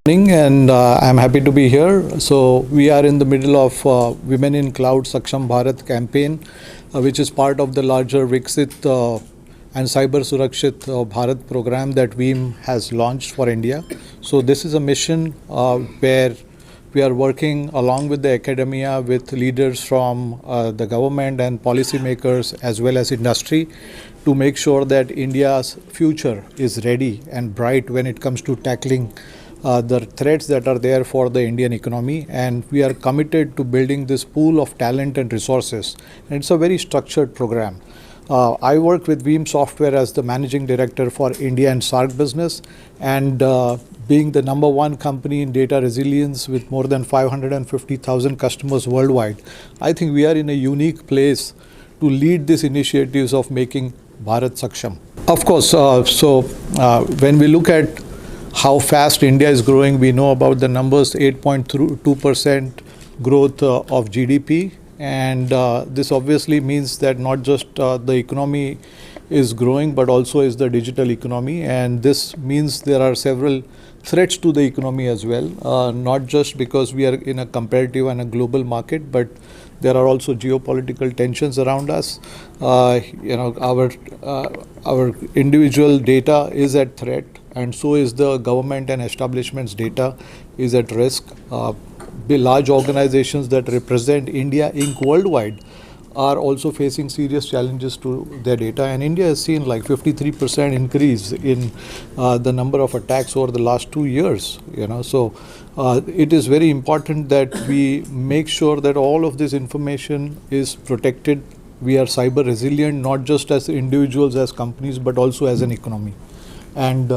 Morning, and I'm happy to be here. So we are in the middle of Women in WICxSaksham Bharat campaign, which is part of the larger Viksit and Cyber Surakshit Bharat program that WIM has launched for India. So this is a mission where we are working along with the academia, with leaders from the government and policymakers as well as industry, to make sure that India's future is ready and bright when it comes to tackling the threats that are there for the Indian economy. And we are committed to building this pool of talent and resources. And it's a very structured program. I work with WIM Software as the managing director for India and SAARC business, and being the number one company in data resilience with more than 550,000 customers worldwide, I think we are in a unique place to lead these initiatives of making Bharat Saksham. Of course, when we look at how fast India is growing, we know about the numbers: 8.2% growth of GDP. And this obviously means that not just the economy is growing, but also is the digital economy. And this means there are several threats to the economy as well, not just because we are in a competitive and a global market, but there are also geopolitical tensions around us. Our individual data is at threat, and so is the government and establishments' data is at risk. The large organizations that represent India Inc. worldwide are also facing serious challenges to their data, and India has seen like 53% increase in the number of attacks over the last 2 years. So it is very important that we make sure that all of this information is protected. We are cyber resilient, not just as individuals, as companies, but also as an economy. And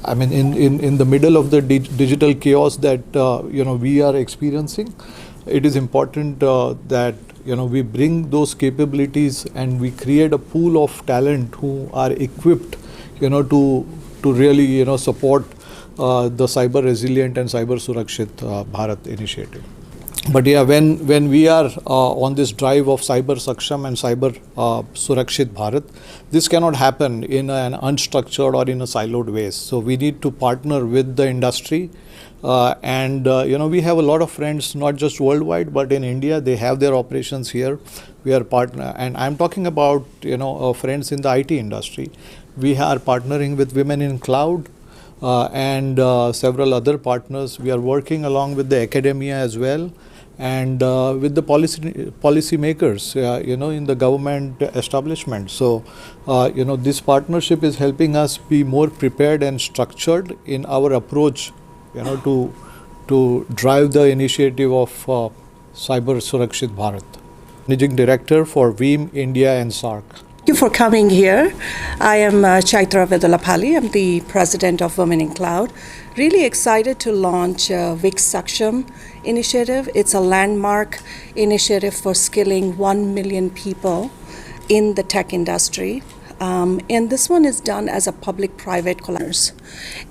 I mean, in the middle of the digital chaos that we are experiencing, it is important that we bring those capabilities and we create a pool of talent who are equipped to really support the cyber resilient and cyber surakshit Bharat initiative. But yeah, when we are on this drive of cyber saksham and cyber surakshit Bharat, this cannot happen in an unstructured or in a siloed way. So we need to partner with the industry, and we have a lot of friends, not just worldwide, but in India. They have their operations here. We are partner, and I'm talking about friends in the IT industry. We are partnering with Women in Cloud. And several other partners. We are working along with the academia as well, and with the policy makers, in the government establishment. So, this partnership is helping us be more prepared and structured in our approach, to drive the initiative of Cyber Surakshit Bharat. Managing Director for WIM India and SAARC. Thank you for coming here. I am Chaitra Vedalapalli. I'm the president of Women in Cloud. Really excited to launch WICxSaksham initiative. It's a landmark initiative for skilling 1 million people in the tech industry. And this one is done as a public-private collaboration.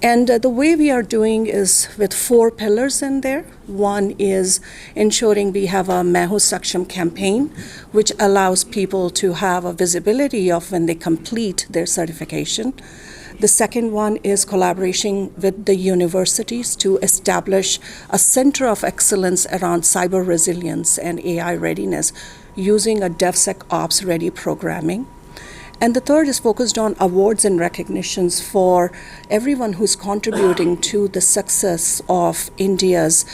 And the way we are doing is with 4 pillars in there. One is ensuring we have a Main Hoon Saksham campaign, which allows people to have a visibility of when they complete their certification. The second one is collaboration with the universities to establish a center of excellence around cyber resilience and AI readiness using a DevSecOps ready programming. And the third is focused on awards and recognitions for everyone who's contributing to the success of India's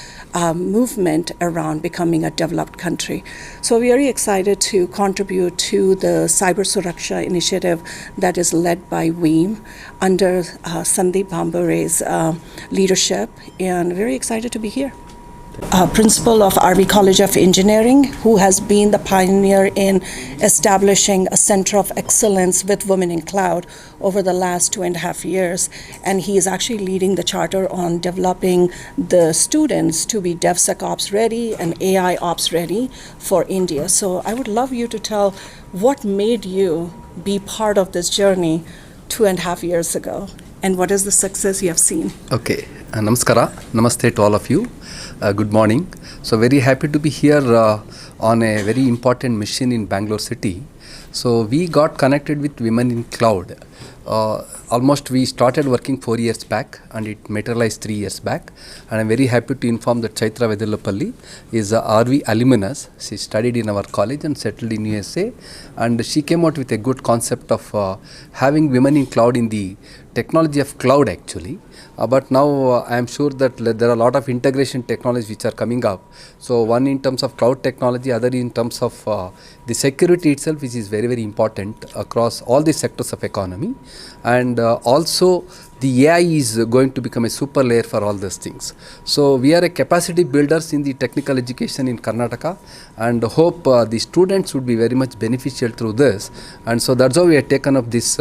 movement around becoming a developed country. So we're very excited to contribute to the Cyber Suraksha initiative that is led by WIM under Sandeep Bambure's leadership, and very excited to be here. Principal of RV College of Engineering, who has been the pioneer in establishing a center of excellence with Women in Cloud over the last 2.5 years. And he is actually leading the charter on developing the students to be DevSecOps ready and AI ops ready for India. So I would love you to tell what made you be part of this journey 2.5 years ago, and what is the success you have seen? Okay, namaskara, namaste to all of you. Good morning. So very happy to be here on a very important mission in Bangalore city. So we got connected with Women in Cloud almost we started working 4 years back and it materialized 3 years back, and I'm very happy to inform that Chaitra Vedulapalli is a RV alumnus. She studied in our college and settled in USA, and she came out with a good concept of having women in cloud in the technology of cloud actually. But now I am sure that there are a lot of integration technologies which are coming up. So one in terms of cloud technology, other in terms of the security itself, which is very, very important across all the sectors of economy. And also the AI is going to become a super layer for all these things. So we are a capacity builders in the technical education in Karnataka, and hope the students would be very much beneficial through this. And so that's how we have taken up this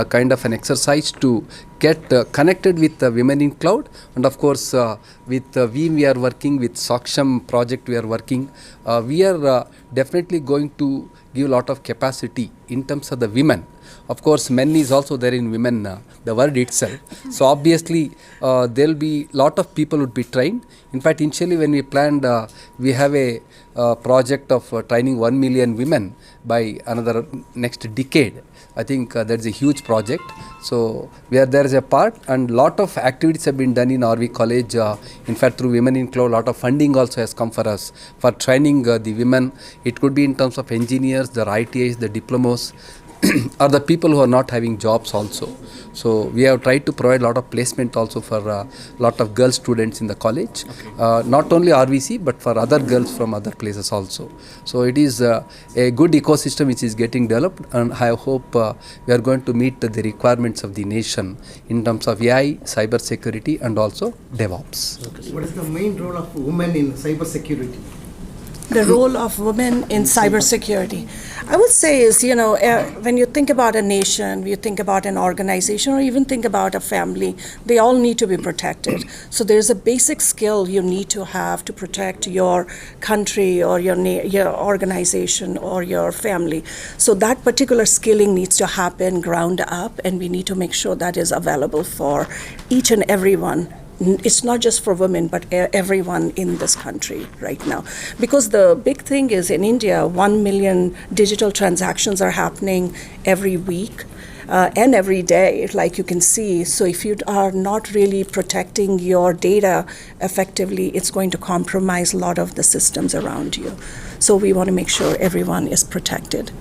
kind of an exercise to get connected with women in cloud. And of course with we are working with WICxSaksham project, we are working, we are definitely going to give a lot of capacity in terms of the women. Of course, men is also there in women, the word itself. So obviously, there will be lot of people would be trained. In fact, initially when we planned, we have a project of training 1 million women by another next decade. I think that's a huge project. So we are there as a part, and lot of activities have been done in RV College. In fact, through Women in Cloud, lot of funding also has come for us for training the women. It could be in terms of engineers, the ITIs, the diplomas, or the people who are not having jobs also. So we have tried to provide a lot of placement also for a lot of girl students in the college. Okay. Not only RVC but for other girls from other places also. So it is a good ecosystem which is getting developed, and I hope we are going to meet the requirements of the nation in terms of AI, cyber security and also DevOps. Okay. What is the main role of women in cyber security? The role of women in cybersecurity, I would say is, when you think about a nation, you think about an organization, or even think about a family, they all need to be protected. So there's a basic skill you need to have to protect your country or your organization or your family. So that particular skilling needs to happen ground up, and we need to make sure that is available for each and everyone. It's not just for women, but everyone in this country right now. Because the big thing is in India, 1 million digital transactions are happening every week and every day, like you can see. So if you are not really protecting your data effectively, it's going to compromise a lot of the systems around you. So we want to make sure everyone is protected.